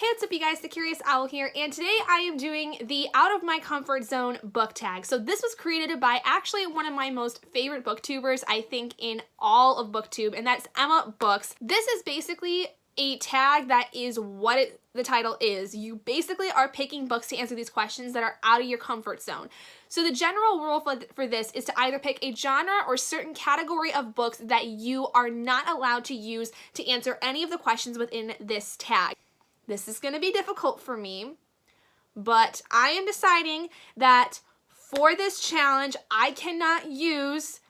Hey, what's up you guys, the Curious Owl here, and today I am doing the Out of My Comfort Zone book tag. So this was created by actually one of my most favorite booktubers, I think, in all of booktube, and that's Emma Books. This is basically a tag that is what the title is. You basically are picking books to answer these questions that are out of your comfort zone. So the general rule for this is to either pick a genre or certain category of books that you are not allowed to use to answer any of the questions within this tag. This is going to be difficult for me, but I am deciding that for this challenge, I cannot use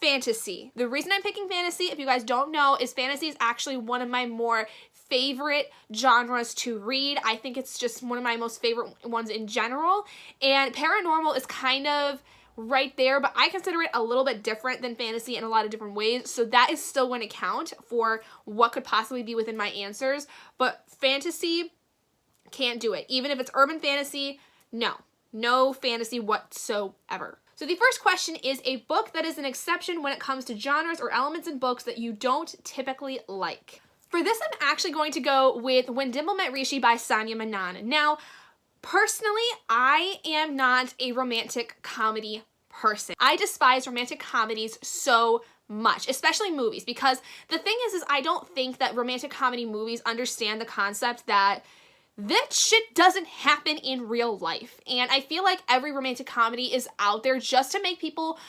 fantasy. The reason I'm picking fantasy, if you guys don't know, is fantasy is actually one of my more favorite genres to read. I think it's just one of my most favorite ones in general, and paranormal is kind of right there, but I consider it a little bit different than fantasy in a lot of different ways, so that is still going to count for what could possibly be within my answers, but fantasy, can't do it. Even if it's urban fantasy, no fantasy whatsoever. So the first question is a book that is an exception when it comes to genres or elements in books that you don't typically like. For this, I'm actually going to go with When Dimple Met Rishi by Sanya Menon. Now, personally, I am not a romantic comedy person. I despise romantic comedies so much, especially movies, because the thing is I don't think that romantic comedy movies understand the concept that that shit doesn't happen in real life. And I feel like every romantic comedy is out there just to make people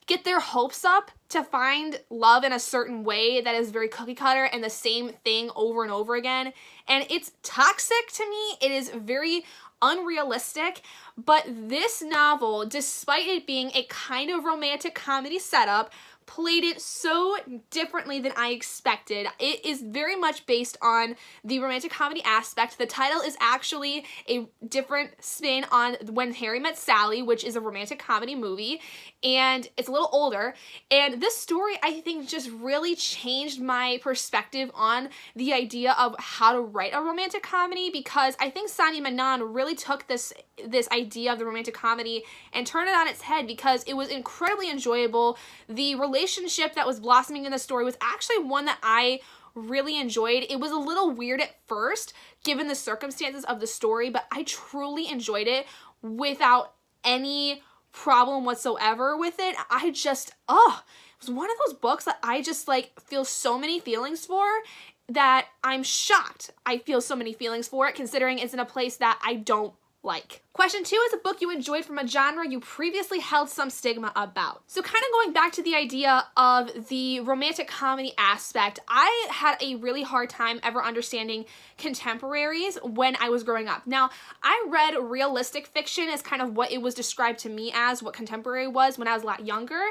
get their hopes up to find love in a certain way that is very cookie cutter and the same thing over and over again. And it's toxic to me. It is very unrealistic, but this novel, despite it being a kind of romantic comedy setup, played it so differently than I expected. It is very much based on the romantic comedy aspect. The title is actually a different spin on When Harry Met Sally, which is a romantic comedy movie, and it's a little older. And this story, I think, just really changed my perspective on the idea of how to write a romantic comedy, because I think Sanya Menon really took this idea of the romantic comedy and turned it on its head, because it was incredibly enjoyable. The relationship that was blossoming in the story was actually one that I really enjoyed. It was a little weird at first, given the circumstances of the story, but I truly enjoyed it without any problem whatsoever with it. I just, it was one of those books that I just feel so many feelings for, that I'm shocked I feel so many feelings for it, considering it's in a place that I don't like. Question 2 is a book you enjoyed from a genre you previously held some stigma about. So kind of going back to the idea of the romantic comedy aspect, I had a really hard time ever understanding contemporaries when I was growing up. Now, I read realistic fiction as kind of what it was described to me as, what contemporary was when I was a lot younger,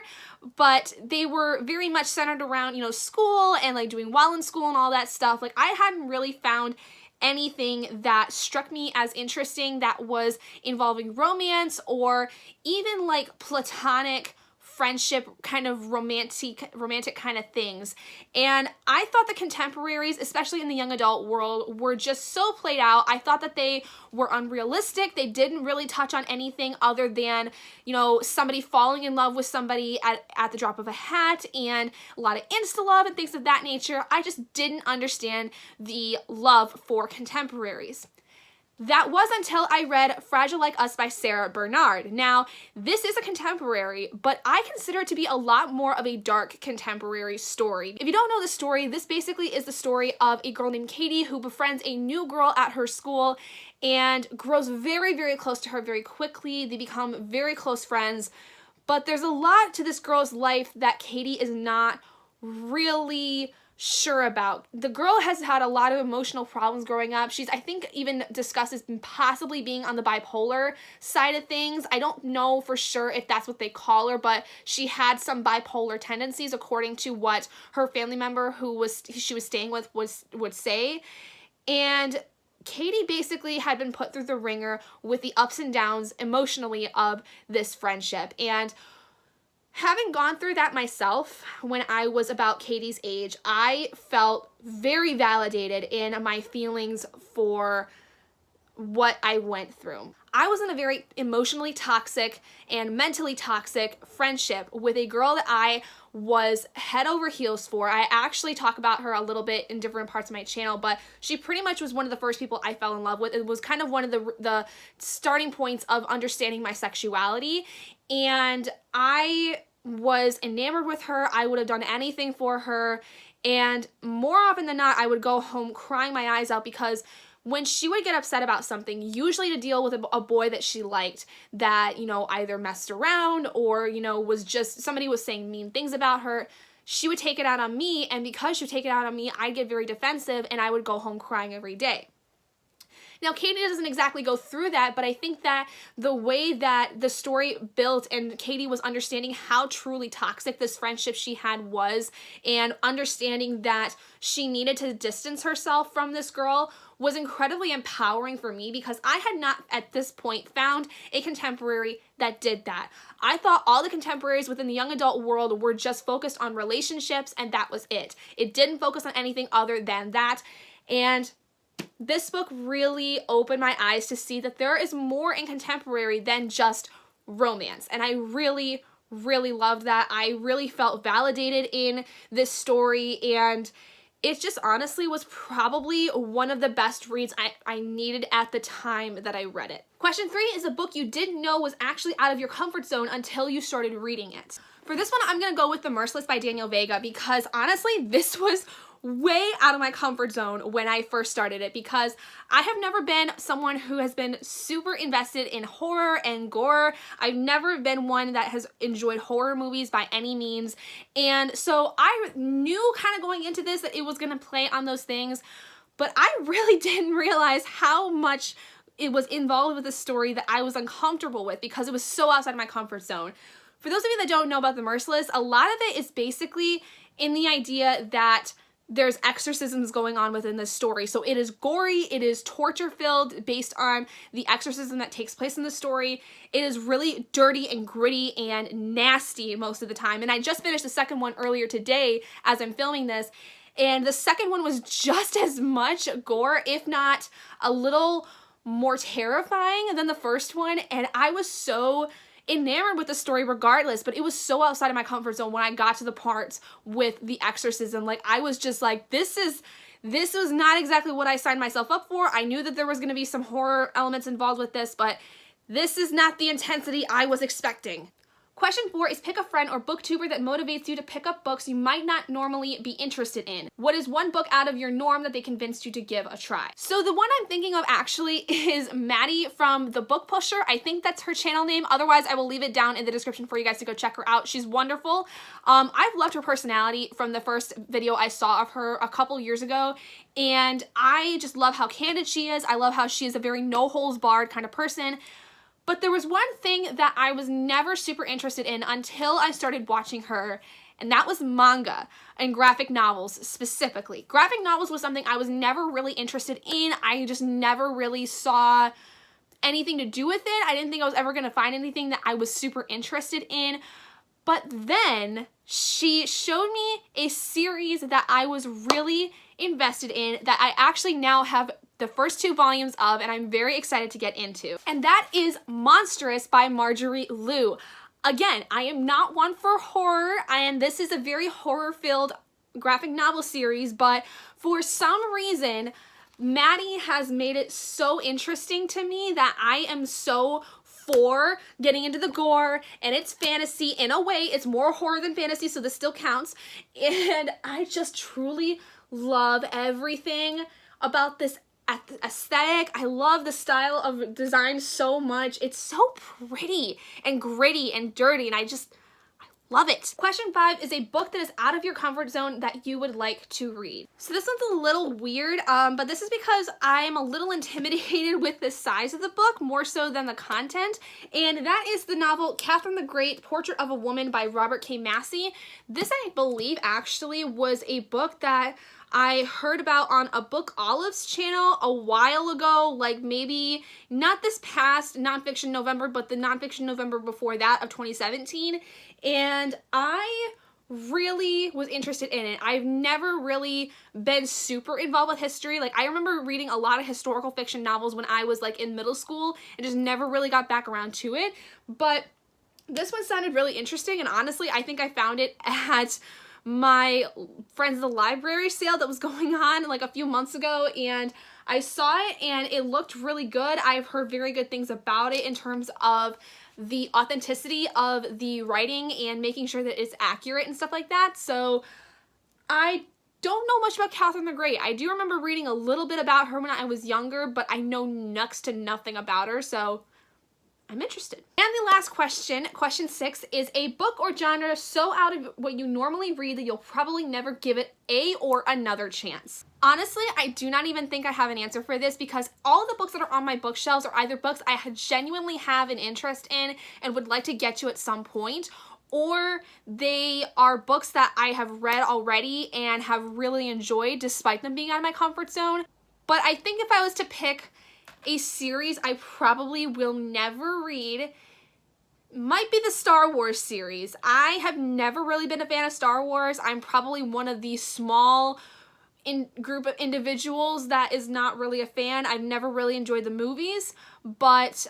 but they were very much centered around, school and doing well in school and all that stuff. I hadn't really found anything that struck me as interesting that was involving romance or even platonic friendship, kind of romantic kind of things. And I thought the contemporaries, especially in the young adult world, were just so played out. I thought that they were unrealistic. They didn't really touch on anything other than, somebody falling in love with somebody at the drop of a hat, and a lot of insta love and things of that nature. I just didn't understand the love for contemporaries. That was until I read Fragile Like Us by Sarah Bernard. Now, this is a contemporary, but I consider it to be a lot more of a dark contemporary story. If you don't know the story, this basically is the story of a girl named Katie who befriends a new girl at her school and grows very, very close to her very quickly. They become very close friends, but there's a lot to this girl's life that Katie is not really sure about. The girl has had a lot of emotional problems growing up. She's, I think, even discusses possibly being on the bipolar side of things. I don't know for sure if that's what they call her, but she had some bipolar tendencies according to what her family member who she was staying with would say. And Katie basically had been put through the ringer with the ups and downs emotionally of this friendship. And having gone through that myself when I was about Katie's age, I felt very validated in my feelings for what I went through. I was in a very emotionally toxic and mentally toxic friendship with a girl that I was head over heels for. I actually talk about her a little bit in different parts of my channel, but she pretty much was one of the first people I fell in love with. It was kind of one of the starting points of understanding my sexuality, and I was enamored with her. I would have done anything for her, and more often than not, I would go home crying my eyes out because when she would get upset about something, usually to deal with a boy that she liked that, you know, either messed around or, you know, was just, somebody was saying mean things about her, she would take it out on me, and because she would take it out on me, I'd get very defensive and I would go home crying every day. Now, Katie doesn't exactly go through that, but I think that the way that the story built and Katie was understanding how truly toxic this friendship she had was, and understanding that she needed to distance herself from this girl, was incredibly empowering for me because I had not at this point found a contemporary that did that. I thought all the contemporaries within the young adult world were just focused on relationships and that was it. It didn't focus on anything other than that, and this book really opened my eyes to see that there is more in contemporary than just romance, and I really loved that. I really felt validated in this story, and it just honestly was probably one of the best reads I needed at the time that I read it. Question 3 is a book you didn't know was actually out of your comfort zone until you started reading it. For this one, I'm gonna go with The Merciless by Daniel Vega because honestly, this was way out of my comfort zone when I first started it because I have never been someone who has been super invested in horror and gore. I've never been one that has enjoyed horror movies by any means, and so I knew kind of going into this that it was gonna play on those things, but I really didn't realize how much it was involved with a story that I was uncomfortable with because it was so outside of my comfort zone. For those of you that don't know about The Merciless, a lot of it is basically in the idea that there's exorcisms going on within this story. So it is gory, it is torture-filled based on the exorcism that takes place in the story. It is really dirty and gritty and nasty most of the time. And I just finished the second one earlier today as I'm filming this, and the second one was just as much gore, if not a little more terrifying than the first one, and I was so enamored with the story regardless, but it was so outside of my comfort zone when I got to the parts with the exorcism. Like, I was just like, this was not exactly what I signed myself up for. I knew that there was going to be some horror elements involved with this, but this is not the intensity I was expecting. Question 4 is pick a friend or booktuber that motivates you to pick up books you might not normally be interested in. What is one book out of your norm that they convinced you to give a try? So the one I'm thinking of actually is Maddie from The Book Pusher. I think that's her channel name. Otherwise, I will leave it down in the description for you guys to go check her out. She's wonderful. I've loved her personality from the first video I saw of her a couple years ago, and I just love how candid she is. I love how she is a very no-holds-barred kind of person. But there was one thing that I was never super interested in until I started watching her, and that was manga and graphic novels specifically. Graphic novels was something I was never really interested in. I just never really saw anything to do with it. I didn't think I was ever going to find anything that I was super interested in. But then she showed me a series that I was really invested in that I actually now have the first 2 volumes of, and I'm very excited to get into. And that is Monstrous by Marjorie Liu. Again, I am not one for horror, and this is a very horror-filled graphic novel series, but for some reason, Maddie has made it so interesting to me that I am so for getting into the gore, and it's fantasy. In a way, it's more horror than fantasy, so this still counts. And I just truly love everything about this aesthetic. I love the style of design so much. It's so pretty and gritty and dirty, and I love it. Question 5 is a book that is out of your comfort zone that you would like to read. So this one's a little weird, but this is because I'm a little intimidated with the size of the book more so than the content, and that is the novel Catherine the Great, Portrait of a Woman by Robert K. Massey. This, I believe, actually was a book that I heard about on a Book Olive's channel a while ago, like maybe not this past nonfiction November, but the nonfiction November before that of 2017. And I really was interested in it. I've never really been super involved with history. Like, I remember reading a lot of historical fiction novels when I was like in middle school and just never really got back around to it. But this one sounded really interesting, and honestly, I think I found it at my friend's the library sale that was going on like a few months ago, and I saw it and it looked really good. I've heard very good things about it in terms of the authenticity of the writing and making sure that it's accurate and stuff like that. So I don't know much about Catherine the Great. I do remember reading a little bit about her when I was younger, but I know next to nothing about her, so I'm interested. And the last question, question 6, is a book or genre so out of what you normally read that you'll probably never give it a or another chance. Honestly, I do not even think I have an answer for this because all the books that are on my bookshelves are either books I genuinely have an interest in and would like to get to at some point, or they are books that I have read already and have really enjoyed despite them being out of my comfort zone. But I think if I was to pick a series I probably will never read, might be the Star Wars series. I have never really been a fan of Star Wars. I'm probably one of the small group of individuals that is not really a fan. I've never really enjoyed the movies, but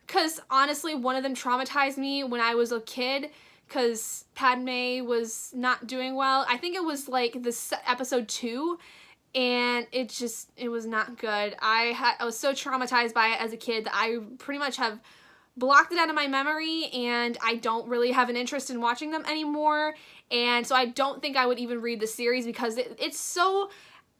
because honestly, one of them traumatized me when I was a kid because Padme was not doing well. I think it was like this episode 2. And it was not good. I was so traumatized by it as a kid that I pretty much have blocked it out of my memory, and I don't really have an interest in watching them anymore. And so I don't think I would even read the series because it's so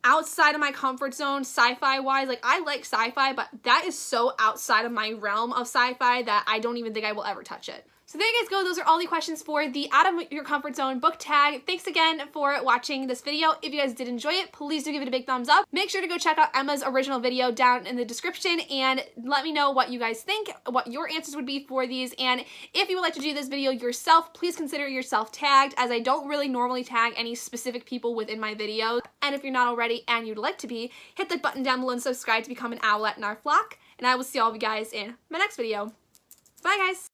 outside of my comfort zone sci-fi wise. Like, I like sci-fi, but that is so outside of my realm of sci-fi that I don't even think I will ever touch it. So there you guys go. Those are all the questions for the Out of Your Comfort Zone book tag. Thanks again for watching this video. If you guys did enjoy it, please do give it a big thumbs up. Make sure to go check out Emma's original video down in the description and let me know what you guys think, what your answers would be for these. And if you would like to do this video yourself, please consider yourself tagged, as I don't really normally tag any specific people within my videos. And if you're not already and you'd like to be, hit the button down below and subscribe to become an owlet in our flock. And I will see all of you guys in my next video. Bye, guys.